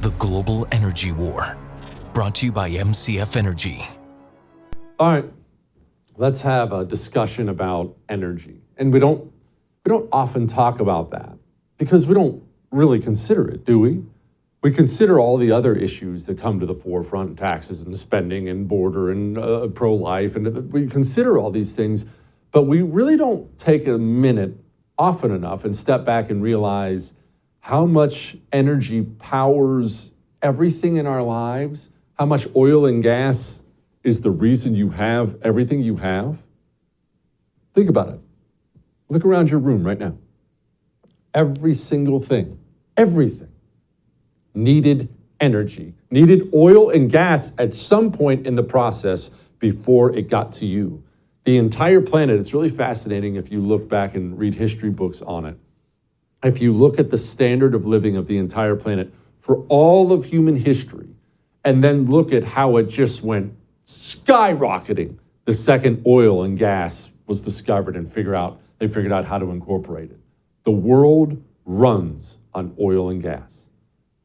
The Global Energy War. Brought to you by MCF Energy. All right, let's have a discussion about energy. And we don't often talk about that because we don't really consider it, do we? We consider all the other issues that come to the forefront, taxes and spending and border and pro-life, and we consider all these things, but we really don't take a minute often enough and step back and realize how much energy powers everything in our lives, how much oil and gas is the reason you have everything you have. Think about it. Look around your room right now. Every single thing, everything needed energy, needed oil and gas at some point in the process before it got to you. The entire planet, it's really fascinating if you look back and read history books on it. If you look at the standard of living of the entire planet for all of human history, and then look at how it just went skyrocketing the second oil and gas was discovered and they figured out how to incorporate it. The world runs on oil and gas.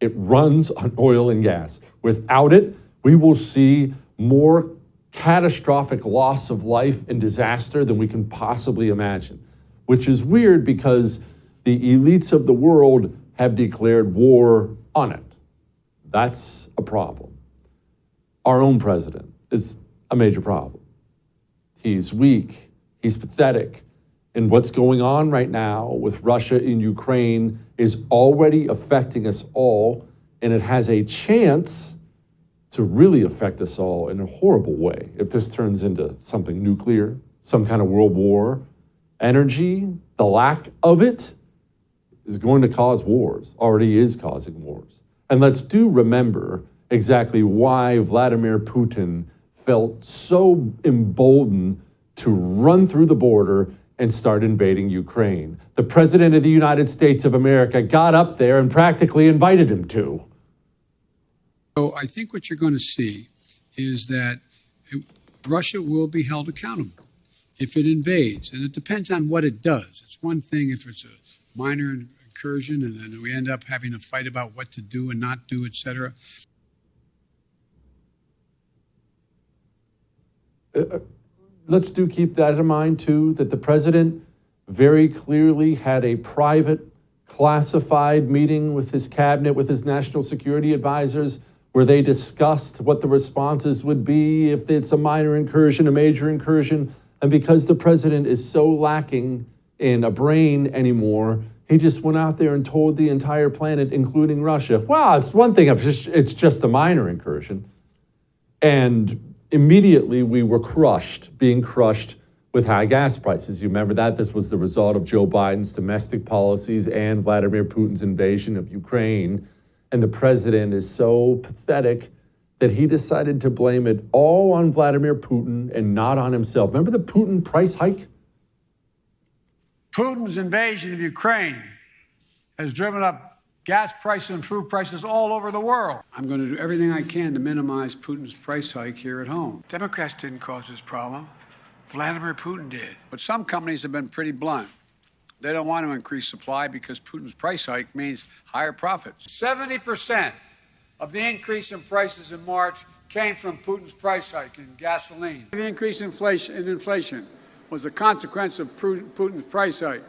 It runs on oil and gas. Without it, we will see more catastrophic loss of life and disaster than we can possibly imagine, which is weird because the elites of the world have declared war on it. That's a problem. Our own president is a major problem. He's weak, he's pathetic, and what's going on right now with Russia in Ukraine is already affecting us all, and it has a chance to really affect us all in a horrible way if this turns into something nuclear, some kind of world war. Energy, the lack of it, is going to cause wars, already is causing wars. And let's remember exactly why Vladimir Putin felt so emboldened to run through the border and start invading Ukraine. The President of the United States of America got up there and practically invited him to. So I think what you're going to see is that Russia will be held accountable if it invades. And it depends on what it does. It's one thing if it's a minor incursion and then we end up having a fight about what to do and not do, et cetera. Let's keep that in mind too, that the president very clearly had a private, classified meeting with his cabinet, with his national security advisors, where they discussed what the responses would be if it's a minor incursion, a major incursion. And because the president is so lacking in a brain anymore, he just went out there and told the entire planet, including Russia, well, it's one thing if it's just a minor incursion. And immediately we were being crushed with high gas prices. You remember that? This was the result of Joe Biden's domestic policies and Vladimir Putin's invasion of Ukraine. And the president is so pathetic that he decided to blame it all on Vladimir Putin and not on himself. Remember the Putin price hike? Putin's invasion of Ukraine has driven up gas prices and food prices all over the world. I'm going to do everything I can to minimize Putin's price hike here at home. Democrats didn't cause this problem. Vladimir Putin did. But some companies have been pretty blunt. They don't want to increase supply because Putin's price hike means higher profits. 70% of the increase in prices in March came from Putin's price hike in gasoline. The increase in inflation was a consequence of Putin's price hike.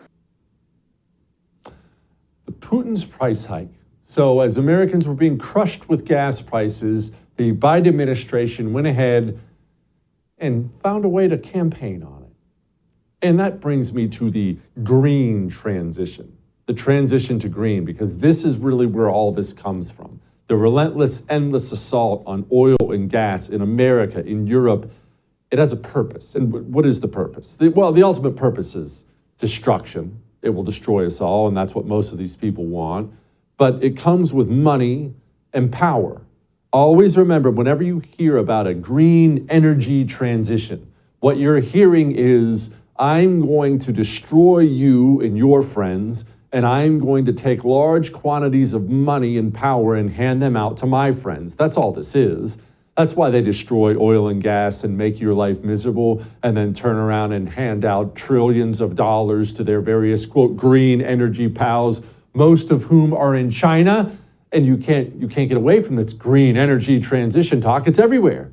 Putin's price hike. So as Americans were being crushed with gas prices, the Biden administration went ahead and found a way to campaign on it. And that brings me to the green transition, the transition to green, because this is really where all this comes from. The relentless, endless assault on oil and gas in America, in Europe, it has a purpose. And what is the purpose? The ultimate purpose is destruction. It will destroy us all, and that's what most of these people want. But it comes with money and power. Always remember, whenever you hear about a green energy transition, what you're hearing is, I'm going to destroy you and your friends, and I'm going to take large quantities of money and power and hand them out to my friends. That's all this is. That's why they destroy oil and gas and make your life miserable and then turn around and hand out trillions of dollars to their various, quote, green energy pals, most of whom are in China And you can't get away from this green energy transition talk. It's everywhere.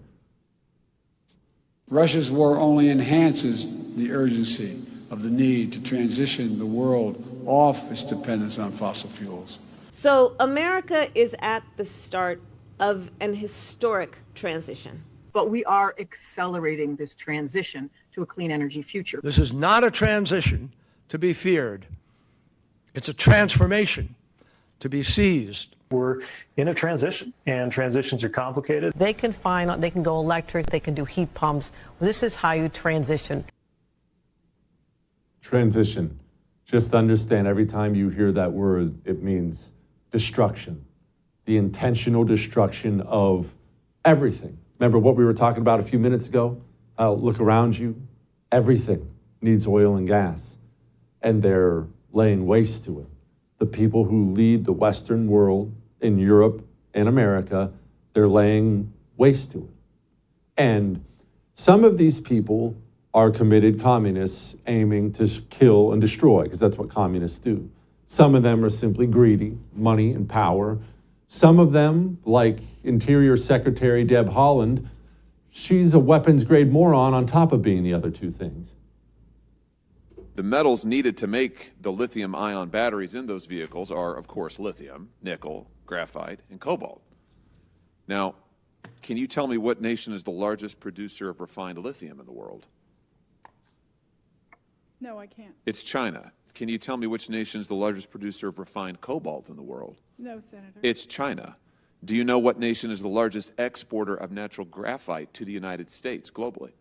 Russia's war only enhances the urgency of the need to transition the world off its dependence on fossil fuels. So America is at the start of an historic transition. But we are accelerating this transition to a clean energy future. This is not a transition to be feared. It's a transformation to be seized. We're in a transition, and transitions are complicated. They can go electric, they can do heat pumps. This is how you transition. Transition. Just understand every time you hear that word, it means destruction. The intentional destruction of everything. Remember what we were talking about a few minutes ago? Look around you. Everything needs oil and gas, and they're laying waste to it. The people who lead the Western world in Europe and America, they're laying waste to it. And some of these people are committed communists aiming to kill and destroy, because that's what communists do. Some of them are simply greedy, money and power. Some of them, like Interior Secretary Deb Haaland, she's a weapons-grade moron on top of being the other two things. The metals needed to make the lithium-ion batteries in those vehicles are, of course, lithium, nickel, graphite, and cobalt. Now, can you tell me what nation is the largest producer of refined lithium in the world? No, I can't. It's China. Can you tell me which nation is the largest producer of refined cobalt in the world? No, Senator. It's China. Do you know what nation is the largest exporter of natural graphite to the United States globally?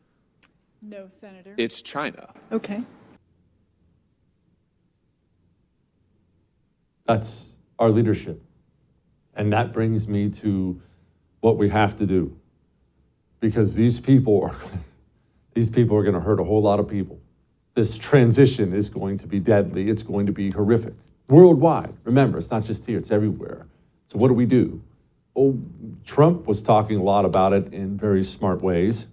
No, Senator. It's China. Okay. That's our leadership. And that brings me to what we have to do. Because these people are going to hurt a whole lot of people. This transition is going to be deadly. It's going to be horrific. Worldwide. Remember, it's not just here, it's everywhere. So what do? Well, Trump was talking a lot about it in very smart ways.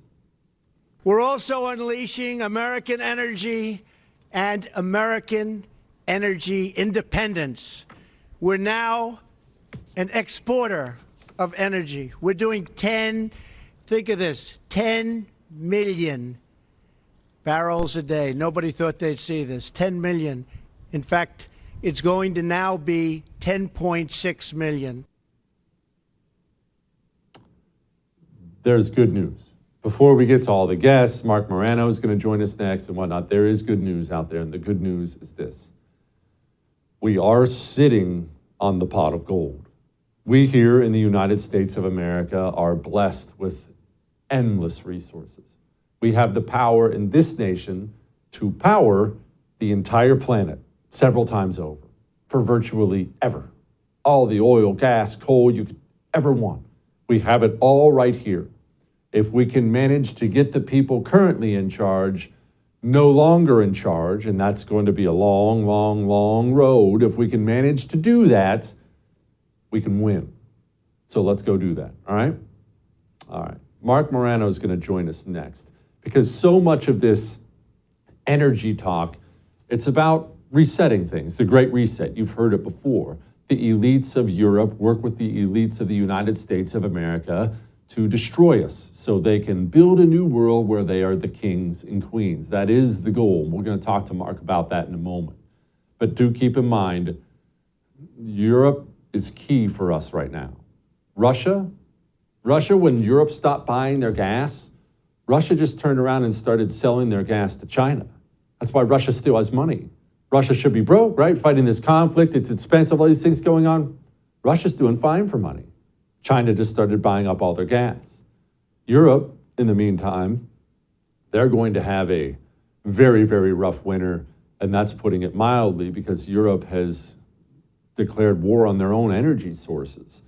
We're also unleashing American energy and American energy independence. We're now an exporter of energy. We're doing 10 million barrels a day. Nobody thought they'd see this. 10 million. In fact, it's going to now be 10.6 million. There's good news. Before we get to all the guests, Mark Morano is going to join us next and whatnot. There is good news out there, and the good news is this. We are sitting on the pot of gold. We here in the United States of America are blessed with endless resources. We have the power in this nation to power the entire planet several times over for virtually ever. All the oil, gas, coal you could ever want. We have it all right here. If we can manage to get the people currently in charge no longer in charge, and that's going to be a long, long, long road. If we can manage to do that, we can win. So let's go do that, all right? All right. Mark Morano is going to join us next because so much of this energy talk, it's about resetting things, the Great Reset. You've heard it before. The elites of Europe work with the elites of the United States of America to destroy us so they can build a new world where they are the kings and queens. That is the goal. We're going to talk to Mark about that in a moment. But do keep in mind, Europe is key for us right now. Russia, when Europe stopped buying their gas, Russia just turned around and started selling their gas to China. That's why Russia still has money. Russia should be broke, right? Fighting this conflict, it's expensive, all these things going on. Russia's doing fine for money. China just started buying up all their gas. Europe, in the meantime, they're going to have a very, very rough winter, and that's putting it mildly because Europe has declared war on their own energy sources.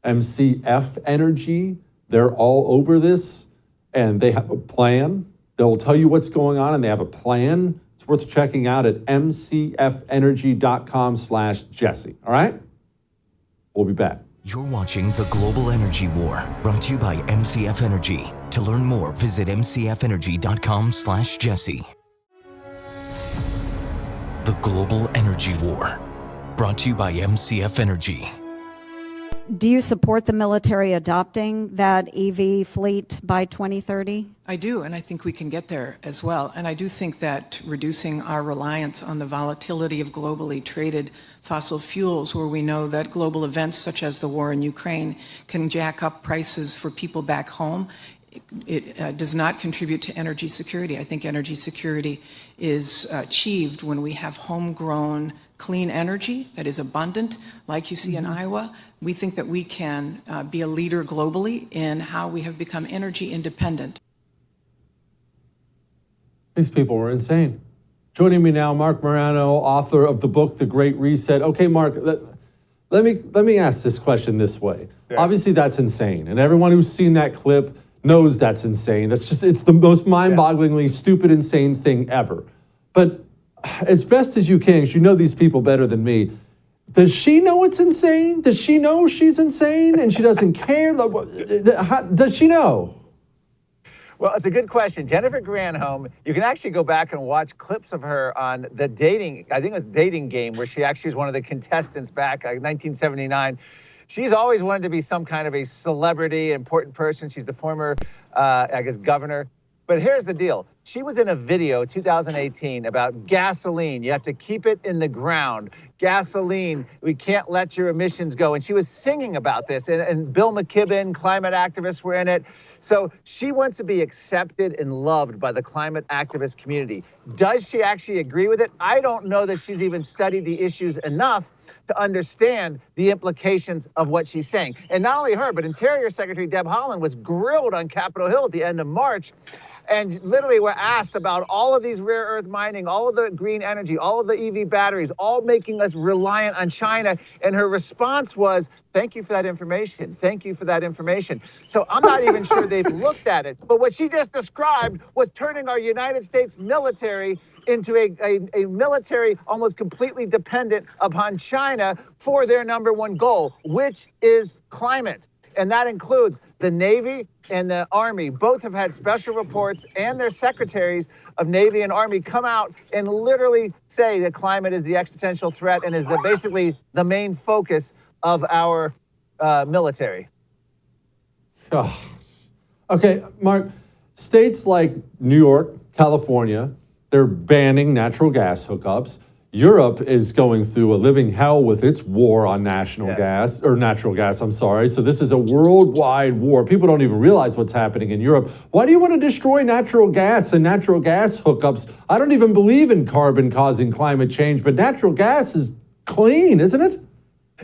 MCF Energy, they're all over this, and they have a plan. They'll tell you what's going on, and they have a plan. It's worth checking out at mcfenergy.com/Jesse, all right? We'll be back. You're watching The Global Energy War, brought to you by MCF Energy. To learn more, visit mcfenergy.com/Jesse. The Global Energy War, brought to you by MCF Energy. Do you support the military adopting that EV fleet by 2030? I do, and I think we can get there as well. And I do think that reducing our reliance on the volatility of globally traded fossil fuels, where we know that global events such as the war in Ukraine can jack up prices for people back home, it does not contribute to energy security. I think energy security is achieved when we have homegrown clean energy that is abundant, like you see in Iowa. We think that we can be a leader globally in how we have become energy independent. These people were insane. Joining me now, Mark Morano, author of the book, The Great Reset. Okay, Mark, let me ask this question this way. Yeah. Obviously, that's insane. And everyone who's seen that clip knows that's insane. It's the most mind-bogglingly stupid, insane thing ever. But as best as you can, because you know these people better than me, does she know it's insane? Does she know she's insane and she doesn't care? Does she know? Well, it's a good question. Jennifer Granholm, you can actually go back and watch clips of her on the dating, I think it was Dating Game, where she actually was one of the contestants back in 1979. She's always wanted to be some kind of a celebrity, important person. She's the former, governor. But here's the deal. She was in a video, 2018, about gasoline. You have to keep it in the ground. Gasoline, we can't let your emissions go. And she was singing about this. And Bill McKibben, climate activists, were in it. So she wants to be accepted and loved by the climate activist community. Does she actually agree with it? I don't know that she's even studied the issues enough to understand the implications of what she's saying. And not only her, but Interior Secretary Deb Haaland was grilled on Capitol Hill at the end of March, and literally were asked about all of these rare earth mining, all of the green energy, all of the EV batteries, all making us reliant on China. And her response was, thank you for that information. Thank you for that information. So I'm not even sure they've looked at it. But what she just described was turning our United States military into a military almost completely dependent upon China for their number one goal, which is climate. And that includes the Navy and the Army. Both have had special reports, and their secretaries of Navy and Army come out and literally say that climate is the existential threat and is basically the main focus of our military. Oh. Okay, Mark, states like New York, California, they're banning natural gas hookups. Europe is going through a living hell with its war on natural gas. So this is a worldwide war. People don't even realize what's happening in Europe. Why do you want to destroy natural gas and natural gas hookups? I don't even believe in carbon causing climate change, but natural gas is clean, isn't it?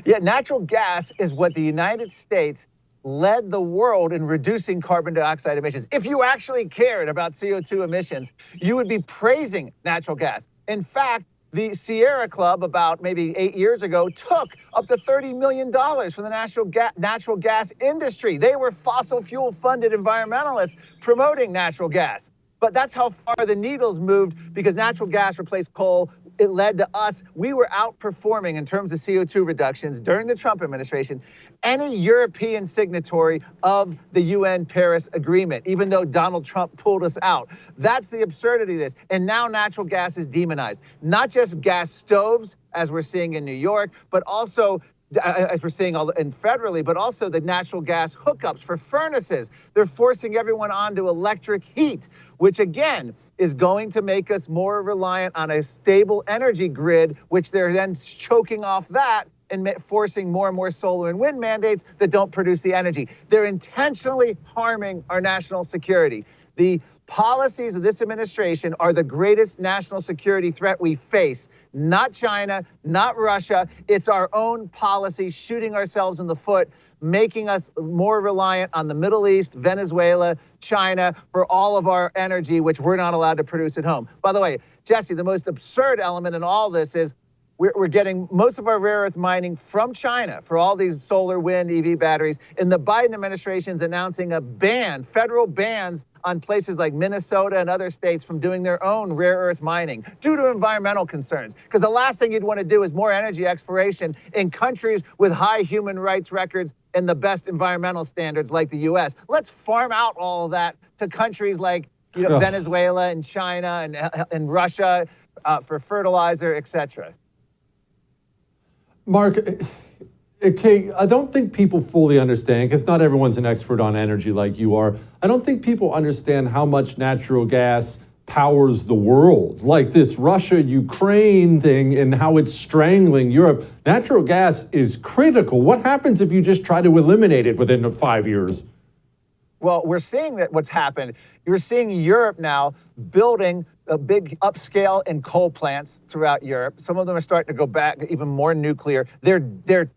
Yeah, natural gas is what the United States led the world in reducing carbon dioxide emissions. If you actually cared about CO2 emissions, you would be praising natural gas. In fact, the Sierra Club, about maybe 8 years ago, took up to $30 million from the natural gas industry. They were fossil fuel funded environmentalists promoting natural gas. But that's how far the needles moved, because natural gas replaced coal. It led to us. We were outperforming in terms of CO2 reductions during the Trump administration any European signatory of the UN Paris Agreement, even though Donald Trump pulled us out. That's the absurdity of this. And now natural gas is demonized. Not just gas stoves, as we're seeing in New York, but also as we're seeing federally, but also the natural gas hookups for furnaces. They're forcing everyone onto electric heat, which again is going to make us more reliant on a stable energy grid, which they're then choking off that and forcing more and more solar and wind mandates that don't produce the energy. They're intentionally harming our national security. The policies of this administration are the greatest national security threat we face. Not China, not Russia. It's our own policies shooting ourselves in the foot, making us more reliant on the Middle East, Venezuela, China for all of our energy, which we're not allowed to produce at home. By the way, Jesse, the most absurd element in all this is we're getting most of our rare earth mining from China for all these solar, wind, EV batteries. And the Biden administration is announcing a ban, federal bans on places like Minnesota and other states from doing their own rare earth mining due to environmental concerns. Because the last thing you'd want to do is more energy exploration in countries with high human rights records and the best environmental standards like the US. Let's farm out all of that to countries like Venezuela and China and Russia for fertilizer, et cetera. Mark, Okay, I don't think people fully understand, because not everyone's an expert on energy like you are. I don't think people understand how much natural gas powers the world, like this Russia-Ukraine thing and how it's strangling Europe. Natural gas is critical. What happens if you just try to eliminate it within 5 years? Well, we're seeing that what's happened. You're seeing Europe now building a big upscale in coal plants throughout Europe. Some of them are starting to go back even more nuclear. They're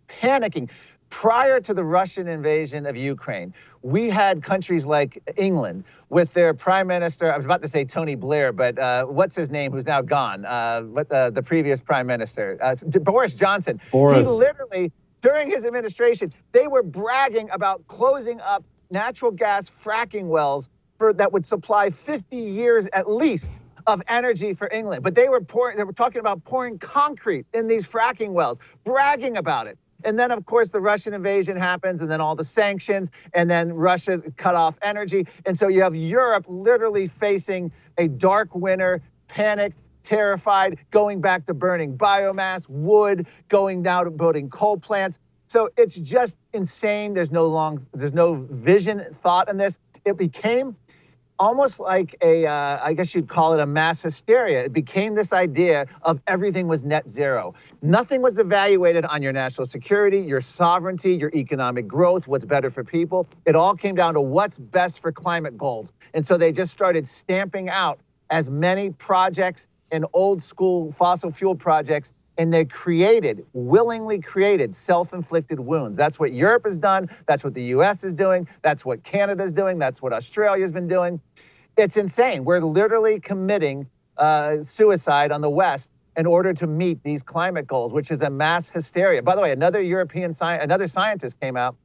panicking. Prior to the Russian invasion of Ukraine, we had countries like England with their prime minister. I was about to say Tony Blair, but what's his name, who's now gone? The previous prime minister, Boris Johnson. Boris. He literally, during his administration, they were bragging about closing up natural gas fracking wells that would supply 50 years at least of energy for England. But they were talking about pouring concrete in these fracking wells, bragging about it. And then, of course, the Russian invasion happens, and then all the sanctions, and then Russia cut off energy. And so you have Europe literally facing a dark winter, panicked, terrified, going back to burning biomass, wood, going now to building coal plants. So it's just insane. There's no vision, thought in this. It became almost like I guess you'd call it a mass hysteria. It became this idea of everything was net zero. Nothing was evaluated on your national security, your sovereignty, your economic growth, what's better for people. It all came down to what's best for climate goals. And so they just started stamping out as many projects and old school fossil fuel projects, and they willingly created self-inflicted wounds. That's what Europe has done. That's what the US is doing. That's what Canada's doing. That's what Australia's been doing. It's insane. We're literally committing suicide on the West in order to meet these climate goals, which is a mass hysteria. By the way, another scientist came out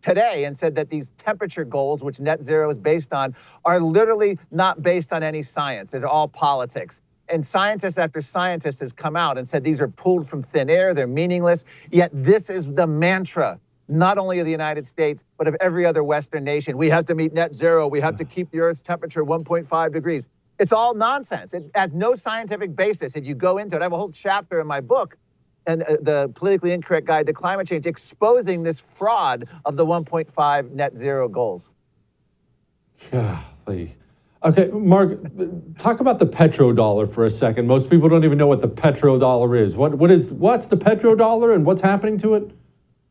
today and said that these temperature goals, which net zero is based on, are literally not based on any science. They're all politics. And scientist after scientist has come out and said these are pulled from thin air, they're meaningless. Yet this is the mantra, not only of the United States, but of every other Western nation. We have to meet net zero. We have to keep the Earth's temperature 1.5 degrees. It's all nonsense. It has no scientific basis. If you go into it, I have a whole chapter in my book, and the Politically Incorrect Guide to Climate Change, exposing this fraud of the 1.5 net zero goals. Golly. Okay, Mark, talk about the petrodollar for a second. Most people don't even know what the petrodollar is. What's the petrodollar and what's happening to it?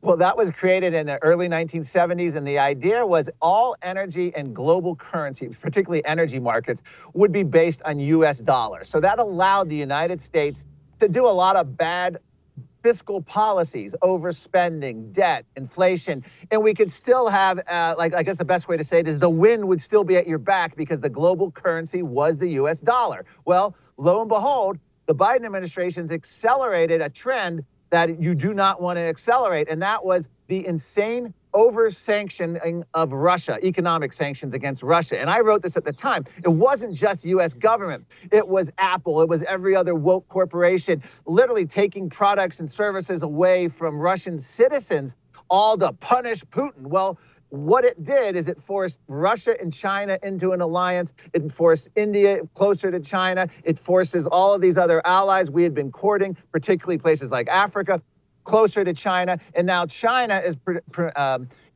Well, that was created in the early 1970s, and the idea was all energy and global currency, particularly energy markets, would be based on US dollars. So that allowed the United States to do a lot of bad fiscal policies, overspending, debt, inflation, and we could still have, I guess the best way to say it is the wind would still be at your back because the global currency was the US dollar. Well, lo and behold, the Biden administration's accelerated a trend that you do not want to accelerate, and that was the insane over-sanctioning of Russia, economic sanctions against Russia. And I wrote this at the time. It wasn't just US government. It was Apple. It was every other woke corporation, literally taking products and services away from Russian citizens, all to punish Putin. Well, what it did is it forced Russia and China into an alliance. It forced India closer to China. It forces all of these other allies we had been courting, particularly places like Africa, closer to China. And now China is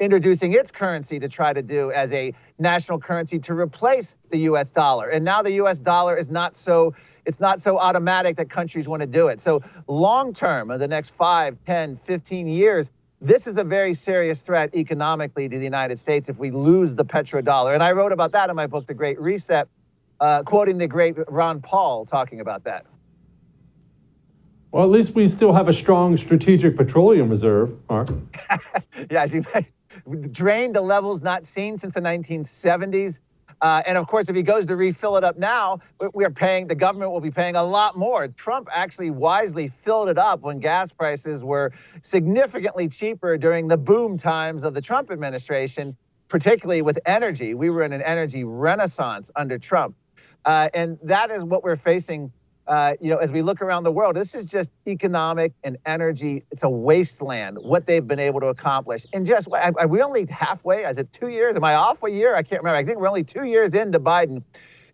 introducing its currency to try to do as a national currency to replace the US dollar. And now the US dollar is it's not so automatic that countries want to do it. So long term, in the next 5, 10, 15 years, this is a very serious threat economically to the United States if we lose the petrodollar. And I wrote about that in my book, The Great Reset, quoting the great Ron Paul talking about that. Well, at least we still have a strong strategic petroleum reserve, Mark. Yeah, drained to levels not seen since the 1970s. And of course, if he goes to refill it up now, the government will be paying a lot more. Trump actually wisely filled it up when gas prices were significantly cheaper during the boom times of the Trump administration, particularly with energy. We were in an energy renaissance under Trump. And that is what we're facing. As we look around the world, this is just economic and energy. It's a wasteland, what they've been able to accomplish. And just, are we only halfway? Is it 2 years? Am I off a year? I can't remember. I think we're only 2 years into Biden.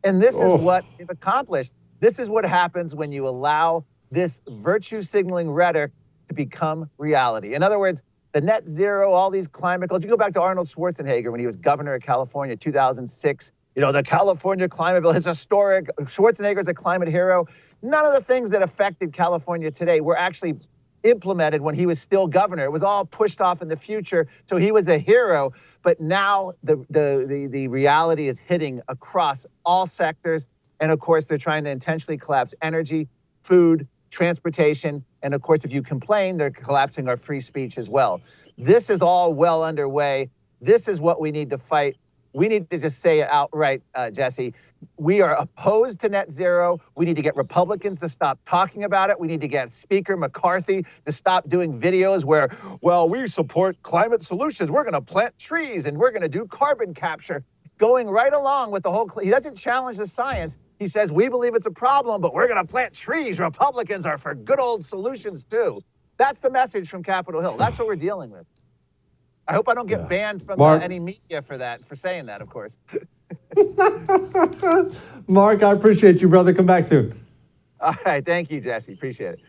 And this is what they've accomplished. This is what happens when you allow this virtue signaling rhetoric to become reality. In other words, the net zero, all these climate goals. You go back to Arnold Schwarzenegger when he was governor of California, 2006. The California climate bill is historic. Schwarzenegger's a climate hero. None of the things that affected California today were actually implemented when he was still governor. It was all pushed off in the future, so he was a hero. But now the reality is hitting across all sectors, and of course they're trying to intentionally collapse energy, food, transportation, and of course if you complain, they're collapsing our free speech as well. This is all well underway. This is what we need to fight. We need to just say it outright, Jesse. We are opposed to net zero. We need to get Republicans to stop talking about it. We need to get Speaker McCarthy to stop doing videos where, well, we support climate solutions. We're going to plant trees and we're going to do carbon capture, going right along with the whole. He doesn't challenge the science. He says, we believe it's a problem, but we're going to plant trees. Republicans are for good old solutions, too. That's the message from Capitol Hill. That's what we're dealing with. I hope I don't get banned from any media for saying that, of course. Mark, I appreciate you, brother. Come back soon. All right. Thank you, Jesse. Appreciate it.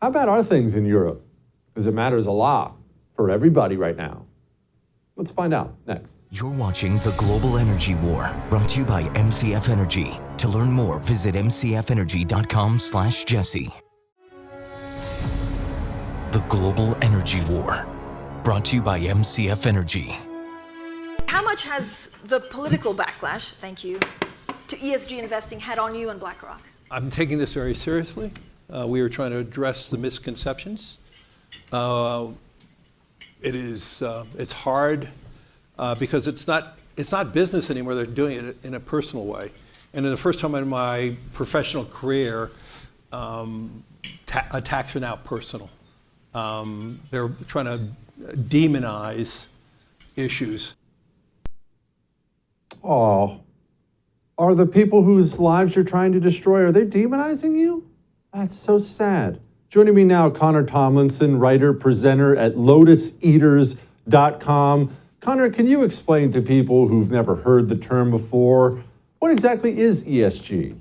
How bad are things in Europe? Because it matters a lot for everybody right now. Let's find out next. You're watching The Global Energy War, brought to you by MCF Energy. To learn more, visit mcfenergy.com/Jesse. The Global Energy War, brought to you by MCF Energy. How much has the political backlash, thank you, to ESG investing had on you and BlackRock? I'm taking this very seriously. We are trying to address the misconceptions. It's hard because it's not business anymore. They're doing it in a personal way. And in the first time in my professional career, attacks are now personal. They're trying to demonize issues. Oh, are the people whose lives you're trying to destroy, are they demonizing you? That's so sad. Joining me now, Connor Tomlinson, writer, presenter at lotuseaters.com. Connor, can you explain to people who've never heard the term before, what exactly is ESG?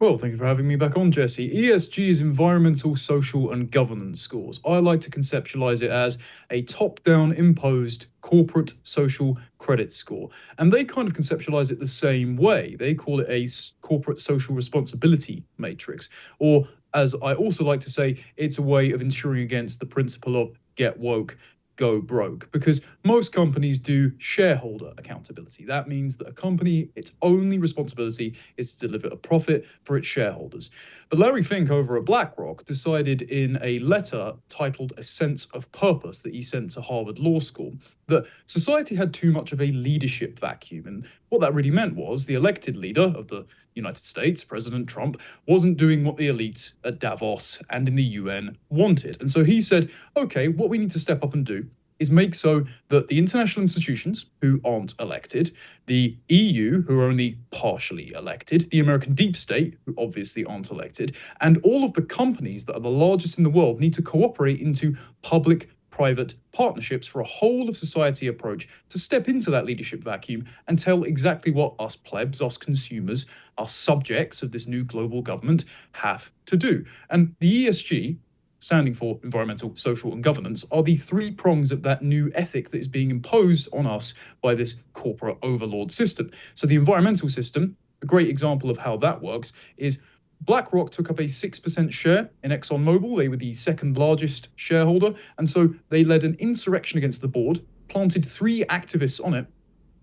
Well, thank you for having me back on, Jesse. ESG is environmental, social, and governance scores. I like to conceptualize it as a top-down imposed corporate social credit score. And they kind of conceptualize it the same way. They call it a corporate social responsibility matrix. Or, as I also like to say, it's a way of ensuring against the principle of get woke, go broke, because most companies do shareholder accountability. That means that a company, its only responsibility is to deliver a profit for its shareholders. But Larry Fink over at BlackRock decided in a letter titled A Sense of Purpose that he sent to Harvard Law School that society had too much of a leadership vacuum. And what that really meant was the elected leader of the United States, President Trump, wasn't doing what the elite at Davos and in the UN wanted. And so he said, okay, what we need to step up and do is make so that the international institutions who aren't elected, the EU who are only partially elected, the American deep state who obviously aren't elected, and all of the companies that are the largest in the world need to cooperate into public-private partnerships for a whole of society approach to step into that leadership vacuum and tell exactly what us plebs, us consumers, us subjects of this new global government have to do. And the ESG, standing for environmental, social, and governance, are the three prongs of that new ethic that is being imposed on us by this corporate overlord system. So the environmental system, a great example of how that works, is BlackRock took up a 6% share in ExxonMobil. They were the second largest shareholder. And so they led an insurrection against the board, planted 3 activists on it.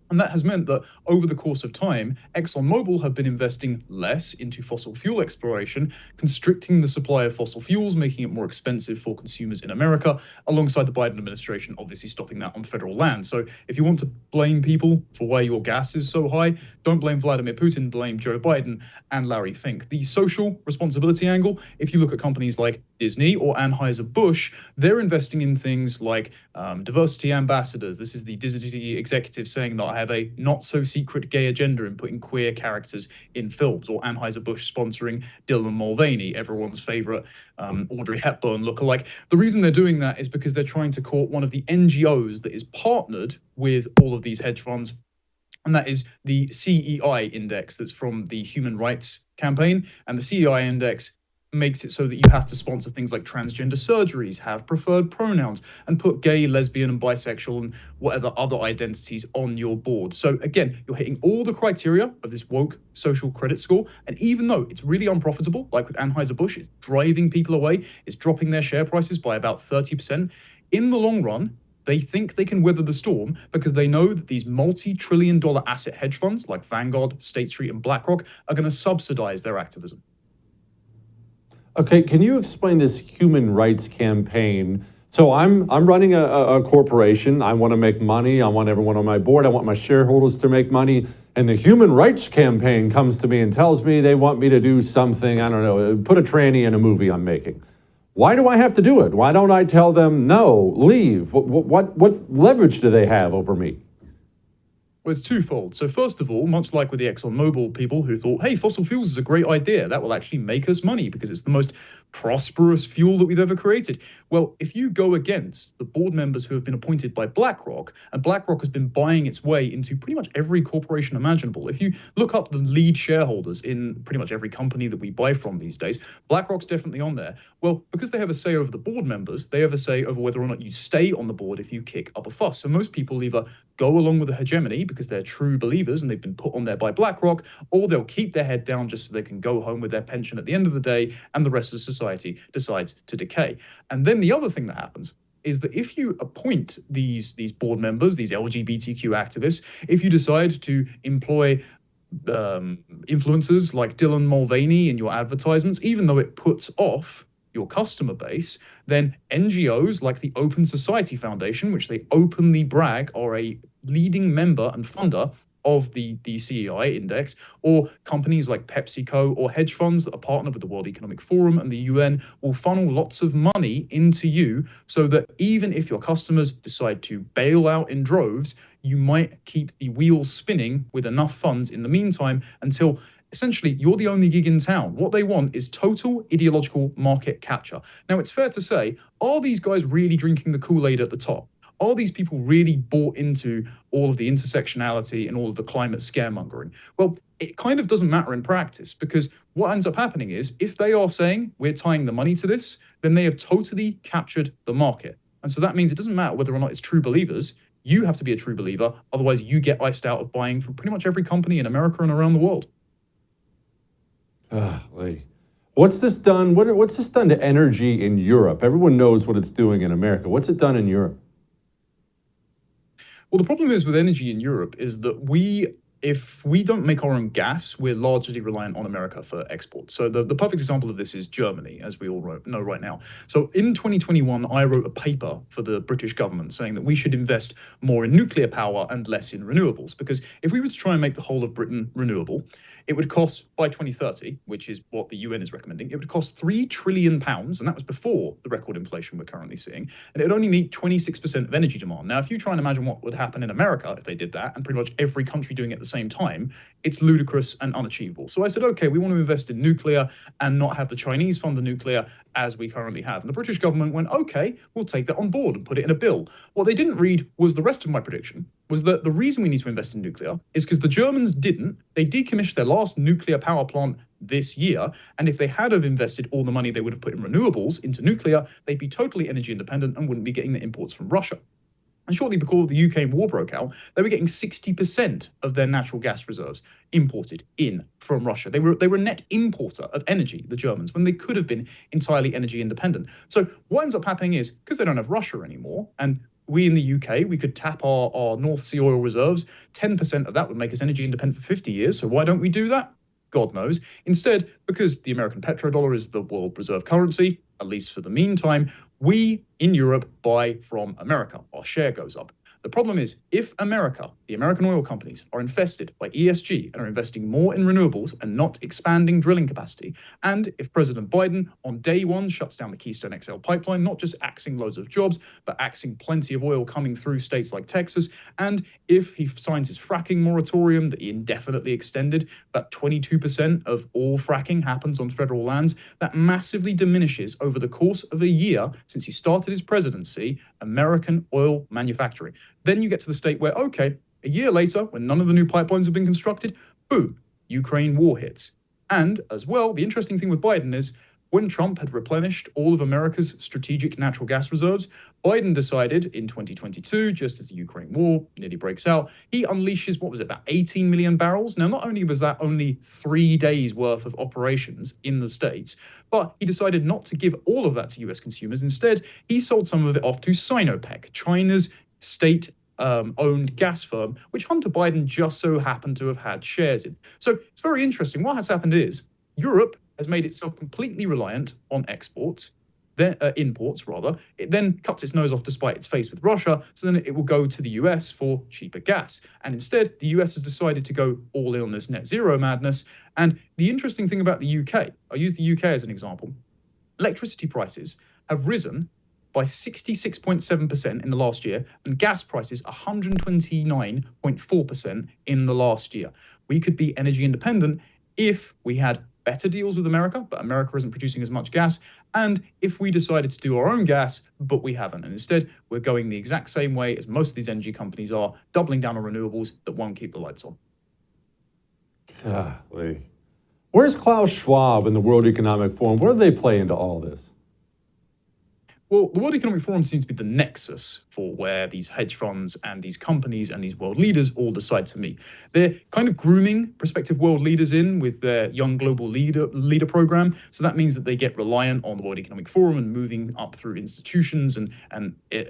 And that has meant that over the course of time, ExxonMobil have been investing less into fossil fuel exploration, constricting the supply of fossil fuels, making it more expensive for consumers in America, alongside the Biden administration obviously stopping that on federal land. So if you want to blame people for why your gas is so high, don't blame Vladimir Putin, blame Joe Biden and Larry Fink. The social responsibility angle, if you look at companies like Disney or Anheuser-Busch, they're investing in things like diversity ambassadors. This is the Disney executive saying that I have a not-so-secret gay agenda in putting queer characters in films, or Anheuser-Busch sponsoring Dylan Mulvaney, everyone's favorite Audrey Hepburn lookalike. The reason they're doing that is because they're trying to court one of the NGOs that is partnered with all of these hedge funds, and that is the CEI index that's from the Human Rights Campaign. And the CEI index makes it so that you have to sponsor things like transgender surgeries, have preferred pronouns, and put gay, lesbian, and bisexual and whatever other identities on your board. So again, you're hitting all the criteria of this woke social credit score. And even though it's really unprofitable, like with Anheuser-Busch, it's driving people away, it's dropping their share prices by about 30%, in the long run, they think they can weather the storm because they know that these multi-trillion-dollar asset hedge funds like Vanguard, State Street, and BlackRock are going to subsidize their activism. Okay, can you explain this human rights campaign? So I'm running a corporation. I want to make money. I want everyone on my board. I want my shareholders to make money. And the human rights campaign comes to me and tells me they want me to do something, I don't know, put a tranny in a movie I'm making. Why do I have to do it? Why don't I tell them, no, leave? What leverage do they have over me? Well, it's twofold. So first of all, much like with the ExxonMobil people who thought, hey, fossil fuels is a great idea. That will actually make us money because it's the most prosperous fuel that we've ever created. Well, if you go against the board members who have been appointed by BlackRock, and BlackRock has been buying its way into pretty much every corporation imaginable. If you look up the lead shareholders in pretty much every company that we buy from these days, BlackRock's definitely on there. Well, because they have a say over the board members, they have a say over whether or not you stay on the board if you kick up a fuss. So most people either go along with the hegemony because they're true believers and they've been put on there by BlackRock, or they'll keep their head down just so they can go home with their pension at the end of the day and the rest of society decides to decay. And then the other thing that happens is that if you appoint these board members, these LGBTQ activists, if you decide to employ influencers like Dylan Mulvaney in your advertisements, even though it puts off your customer base, then NGOs like the Open Society Foundation, which they openly brag are a leading member and funder of the CEI index, or companies like PepsiCo or hedge funds that are partnered with the World Economic Forum and the UN will funnel lots of money into you so that even if your customers decide to bail out in droves, you might keep the wheels spinning with enough funds in the meantime until essentially you're the only gig in town. What they want is total ideological market capture. Now, it's fair to say, are these guys really drinking the Kool-Aid at the top? Are these people really bought into all of the intersectionality and all of the climate scaremongering? Well, it kind of doesn't matter in practice because what ends up happening is if they are saying we're tying the money to this, then they have totally captured the market. And so that means it doesn't matter whether or not it's true believers. You have to be a true believer. Otherwise, you get iced out of buying from pretty much every company in America and around the world. What's this done? What's this done to energy in Europe? Everyone knows what it's doing in America. What's it done in Europe? Well, the problem is with energy in Europe is that if we don't make our own gas, we're largely reliant on America for export. So the perfect example of this is Germany, as we all know right now. So in 2021, I wrote a paper for the British government saying that we should invest more in nuclear power and less in renewables. Because if we were to try and make the whole of Britain renewable, it would cost, by 2030, which is what the UN is recommending, it would cost £3 trillion, and that was before the record inflation we're currently seeing, and it would only meet 26% of energy demand. Now, if you try and imagine what would happen in America if they did that, and pretty much every country doing it at the same time, it's ludicrous and unachievable. So I said, okay, we want to invest in nuclear and not have the Chinese fund the nuclear as we currently have. And the British government went, okay, we'll take that on board and put it in a bill. What they didn't read was the rest of my prediction, was that the reason we need to invest in nuclear is because the Germans didn't. They decommissioned their last nuclear power plant this year. And if they had have invested all the money they would have put in renewables into nuclear, they'd be totally energy independent and wouldn't be getting the imports from Russia. And shortly before the UK war broke out, they were getting 60% of their natural gas reserves imported in from Russia. They were a net importer of energy, the Germans, when they could have been entirely energy independent. So what ends up happening is, because they don't have Russia anymore, and we in the UK, we could tap our North Sea oil reserves, 10% of that would make us energy independent for 50 years. So why don't we do that? God knows. Instead, because the American petrodollar is the world reserve currency, at least for the meantime, we in Europe buy from America. Our share goes up. The problem is, if America, the American oil companies, are infested by ESG and are investing more in renewables and not expanding drilling capacity, and if President Biden on day one shuts down the Keystone XL pipeline, not just axing loads of jobs, but axing plenty of oil coming through states like Texas, and if he signs his fracking moratorium that he indefinitely extended, that 22% of all fracking happens on federal lands, that massively diminishes over the course of a year since he started his presidency, American oil manufacturing. Then you get to the state where, okay, a year later, when none of the new pipelines have been constructed, boom, Ukraine war hits. And as well, the interesting thing with Biden is when Trump had replenished all of America's strategic natural gas reserves, Biden decided in 2022, just as the Ukraine war nearly breaks out, he unleashes, what was it, about 18 million barrels? Now, not only was that only 3 days worth of operations in the States, but he decided not to give all of that to US consumers. Instead, he sold some of it off to Sinopec, China's state-owned gas firm, which Hunter Biden just so happened to have had shares in. So it's very interesting. What has happened is Europe has made itself completely reliant on exports, then imports rather. It then cuts its nose off to spite its face with Russia, so then it will go to the US for cheaper gas. And instead, the US has decided to go all in on this net zero madness. And the interesting thing about the UK, I'll use the UK as an example, electricity prices have risen by 66.7% in the last year, and gas prices 129.4% in the last year. We could be energy independent if we had better deals with America, but America isn't producing as much gas, and if we decided to do our own gas, but we haven't. And instead, we're going the exact same way as most of these energy companies are, doubling down on renewables that won't keep the lights on. Golly. Where's Klaus Schwab in the World Economic Forum? Where do they play into all this? Well, the World Economic Forum seems to be the nexus for where these hedge funds and these companies and these world leaders all decide to meet. They're kind of grooming prospective world leaders in with their Young Global Leader program. So that means that they get reliant on the World Economic Forum and moving up through institutions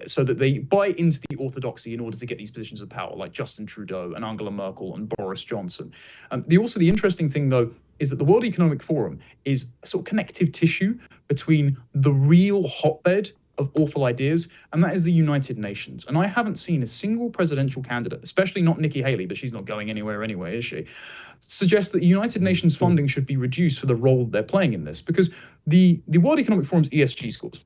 so that they buy into the orthodoxy in order to get these positions of power, like Justin Trudeau and Angela Merkel and Boris Johnson. The interesting thing, though, is that the World Economic Forum is a sort of connective tissue between the real hotbed of awful ideas, and that is the United Nations. And I haven't seen a single presidential candidate, especially not Nikki Haley, but she's not going anywhere anyway, is she, suggest that the United Nations funding should be reduced for the role they're playing in this. Because the World Economic Forum's ESG scores,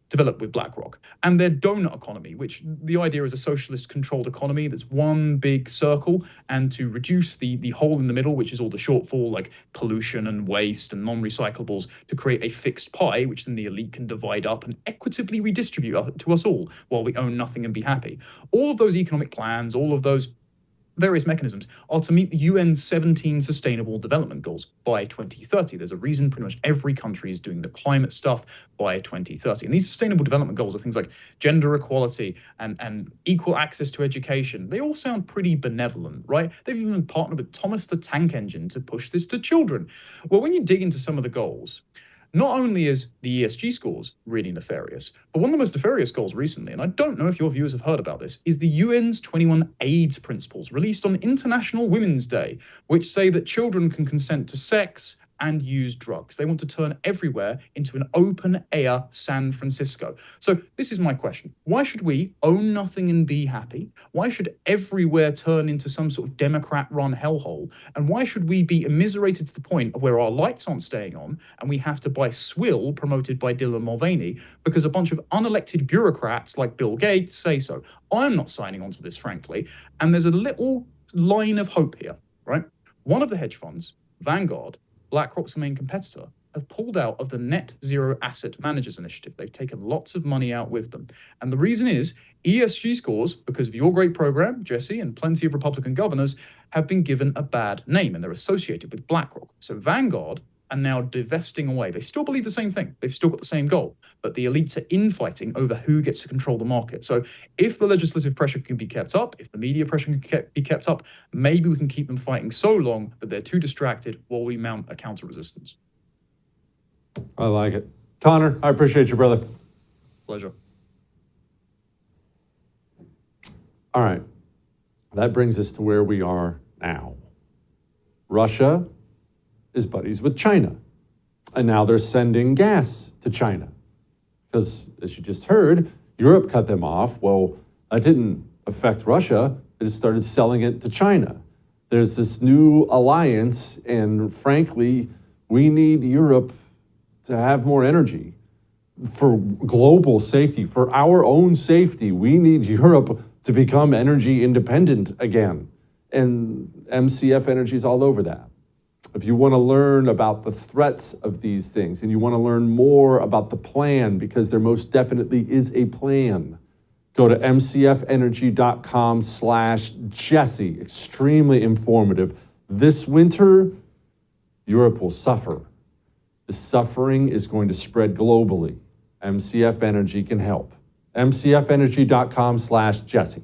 developed with BlackRock, and their donut economy, which the idea is a socialist controlled economy that's one big circle, and to reduce the hole in the middle, which is all the shortfall like pollution and waste and non-recyclables, to create a fixed pie, which then the elite can divide up and equitably redistribute to us all while we own nothing and be happy. All of those economic plans, all of those various mechanisms are to meet the UN's 17 Sustainable Development Goals by 2030. There's a reason pretty much every country is doing the climate stuff by 2030. And these Sustainable Development Goals are things like gender equality and equal access to education. They all sound pretty benevolent, right? They've even partnered with Thomas the Tank Engine to push this to children. Well, when you dig into some of the goals, not only is the ESG scores really nefarious, but one of the most nefarious goals recently, and I don't know if your viewers have heard about this, is the UN's 21 AIDS principles released on International Women's Day, which say that children can consent to sex and use drugs. They want to turn everywhere into an open-air San Francisco. So this is my question. Why should we own nothing and be happy? Why should everywhere turn into some sort of Democrat-run hellhole? And why should we be immiserated to the point of where our lights aren't staying on and we have to buy swill promoted by Dylan Mulvaney because a bunch of unelected bureaucrats like Bill Gates say so? I'm not signing on to this, frankly. And there's a little line of hope here, right? One of the hedge funds, Vanguard, BlackRock's main competitor, have pulled out of the Net Zero Asset Managers Initiative. They've taken lots of money out with them. And the reason is ESG scores, because of your great program, Jesse, and plenty of Republican governors, have been given a bad name and they're associated with BlackRock. So Vanguard are now divesting away. They still believe the same thing. They've still got the same goal, but the elites are infighting over who gets to control the market. So if the legislative pressure can be kept up, if the media pressure can be kept up, maybe we can keep them fighting so long that they're too distracted while we mount a counter resistance. I like it. Connor, I appreciate you, brother. Pleasure. All right. That brings us to where we are now. Russia is buddies with China. And now they're sending gas to China. Because, as you just heard, Europe cut them off. Well, that didn't affect Russia. They just started selling it to China. There's this new alliance, and frankly, we need Europe to have more energy. For global safety, for our own safety, we need Europe to become energy independent again. And MCF Energy is all over that. If you want to learn about the threats of these things and you want to learn more about the plan, because there most definitely is a plan, go to mcfenergy.com/Jesse. Extremely informative. This winter, Europe will suffer. The suffering is going to spread globally. MCF Energy can help. MCFenergy.com/Jesse.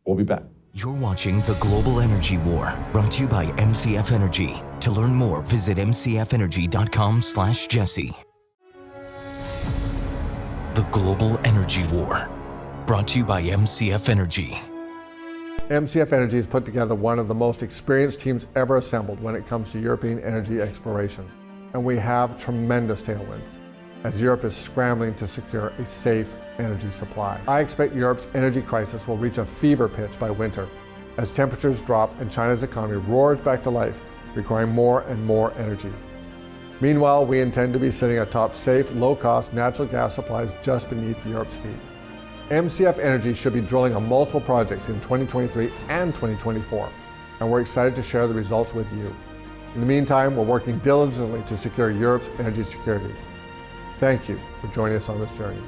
We'll be back. You're watching The Global Energy War, brought to you by MCF Energy. To learn more, visit mcfenergy.com/Jesse. The Global Energy War, brought to you by MCF Energy. MCF Energy has put together one of the most experienced teams ever assembled when it comes to European energy exploration. And we have tremendous tailwinds as Europe is scrambling to secure a safe energy supply. I expect Europe's energy crisis will reach a fever pitch by winter as temperatures drop and China's economy roars back to life, requiring more and more energy. Meanwhile, we intend to be sitting atop safe, low-cost natural gas supplies just beneath Europe's feet. MCF Energy should be drilling on multiple projects in 2023 and 2024, and we're excited to share the results with you. In the meantime, we're working diligently to secure Europe's energy security. Thank you for joining us on this journey.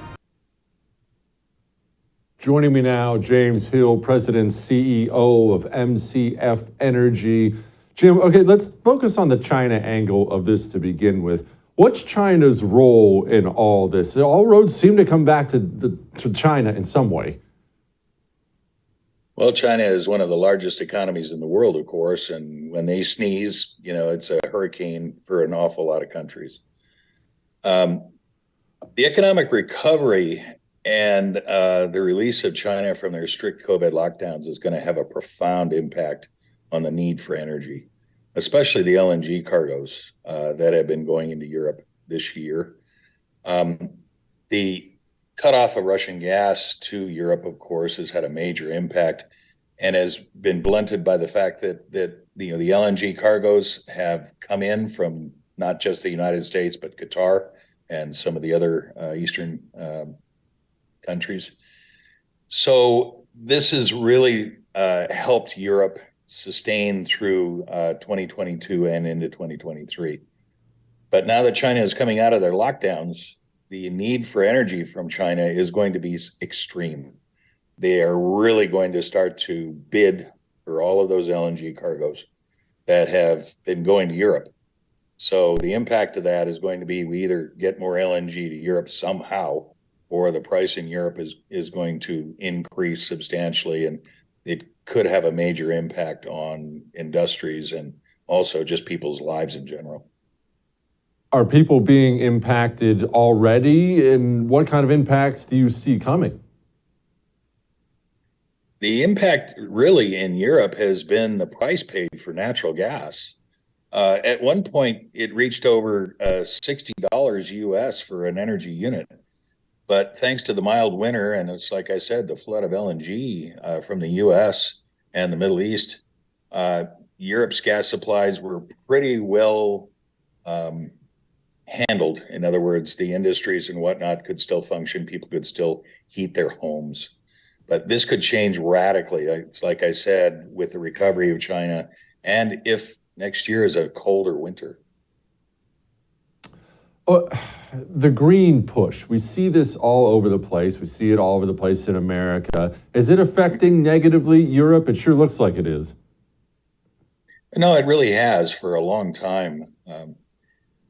Joining me now, James Hill, President and CEO of MCF Energy. Jim, okay, let's focus on the China angle of this to begin with. What's China's role in all this? All roads seem to come back to China in some way. Well, China is one of the largest economies in the world, of course, and when they sneeze, it's a hurricane for an awful lot of countries. The economic recovery and the release of China from their strict COVID lockdowns is going to have a profound impact on the need for energy, especially the LNG cargoes that have been going into Europe this year. The cutoff of Russian gas to Europe, of course, has had a major impact and has been blunted by the fact that the LNG cargoes have come in from not just the United States, but Qatar and some of the other Eastern countries. So this has really helped Europe sustain through 2022 and into 2023. But now that China is coming out of their lockdowns, the need for energy from China is going to be extreme. They are really going to start to bid for all of those LNG cargoes that have been going to Europe. So the impact of that is going to be we either get more LNG to Europe somehow, or the price in Europe is going to increase substantially, and it could have a major impact on industries and also just people's lives in general. Are people being impacted already, and what kind of impacts do you see coming? The impact really in Europe has been the price paid for natural gas. At one point, it reached over $60 US for an energy unit. But thanks to the mild winter, and it's like I said, the flood of LNG from the US and the Middle East, Europe's gas supplies were pretty well handled. In other words, the industries and whatnot could still function. People could still heat their homes. But this could change radically. It's like I said, with the recovery of China, and if next year is a colder winter. The green push, we see this all over the place. We see it all over the place in America. Is it affecting negatively Europe? It sure looks like it is. No, it really has for a long time.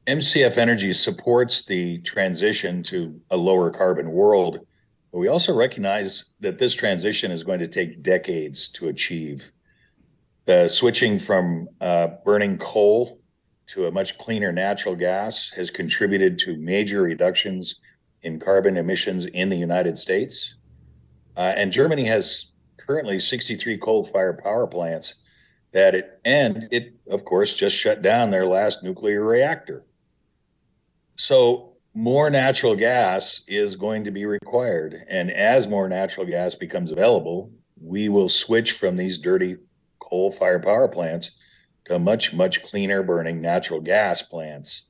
MCF Energy supports the transition to a lower carbon world, but we also recognize that this transition is going to take decades to achieve. The switching from burning coal to a much cleaner natural gas has contributed to major reductions in carbon emissions in the United States. And Germany has currently 63 coal-fired power plants it, of course, just shut down their last nuclear reactor. So more natural gas is going to be required. And as more natural gas becomes available, we will switch from these dirty coal-fired power plants to much, much cleaner burning natural gas plants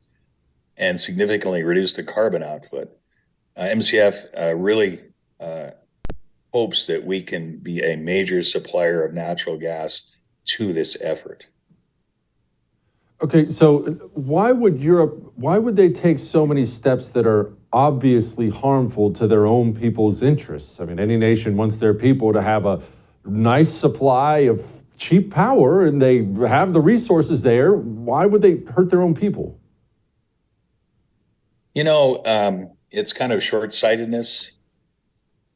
and significantly reduce the carbon output. MCF really hopes that we can be a major supplier of natural gas to this effort. Okay, so why would they take so many steps that are obviously harmful to their own people's interests? I mean, any nation wants their people to have a nice supply of cheap power, and they have the resources there. Why would they hurt their own people? It's kind of short-sightedness.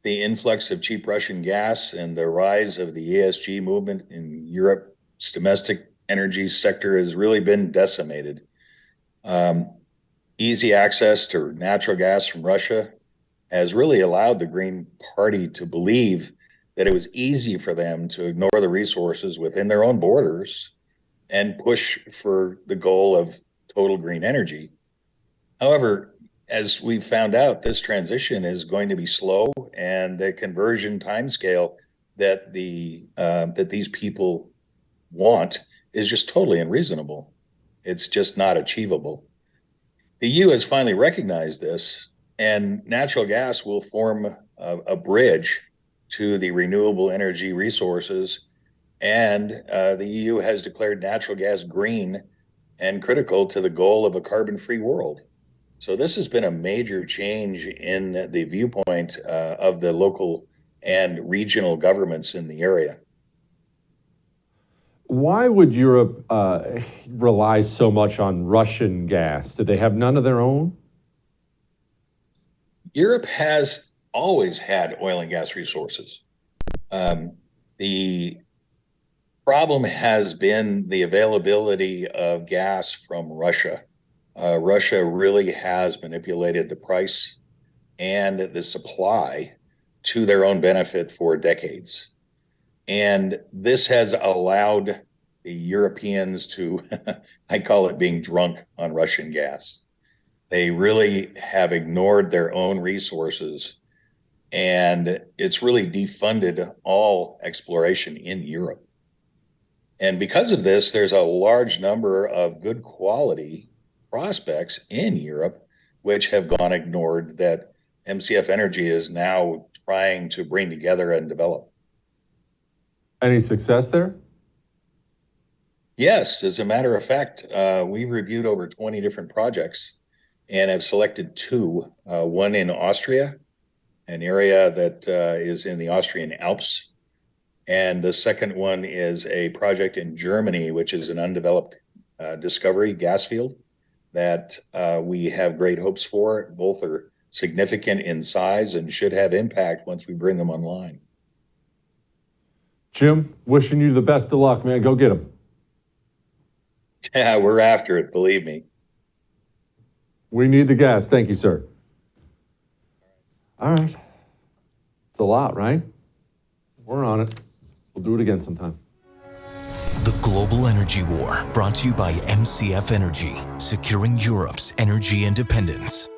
The influx of cheap Russian gas and the rise of the ESG movement in Europe's domestic energy sector has really been decimated. Easy access to natural gas from Russia has really allowed the Green Party to believe that it was easy for them to ignore the resources within their own borders and push for the goal of total green energy. However, as we found out, this transition is going to be slow, and the conversion timescale that that these people want is just totally unreasonable. It's just not achievable. The EU has finally recognized this, and natural gas will form a bridge to the renewable energy resources. And the EU has declared natural gas green and critical to the goal of a carbon-free world. So this has been a major change in the viewpoint of the local and regional governments in the area. Why would Europe rely so much on Russian gas? Did they have none of their own? Europe has always had oil and gas resources. The problem has been the availability of gas from Russia. Russia really has manipulated the price and the supply to their own benefit for decades. And this has allowed the Europeans to, I call it being drunk on Russian gas. They really have ignored their own resources, and it's really defunded all exploration in Europe. And because of this, there's a large number of good quality prospects in Europe which have gone ignored that MCF Energy is now trying to bring together and develop. Any success there? Yes, as a matter of fact, we reviewed over 20 different projects and have selected two, one in Austria, an area that is in the Austrian Alps. And the second one is a project in Germany, which is an undeveloped discovery gas field that we have great hopes for. Both are significant in size and should have impact once we bring them online. Jim, wishing you the best of luck, man. Go get them. Yeah, we're after it, believe me. We need the gas. Thank you, sir. All right. It's a lot, right? We're on it. We'll do it again sometime. The Global Energy War, brought to you by MCF Energy, securing Europe's energy independence.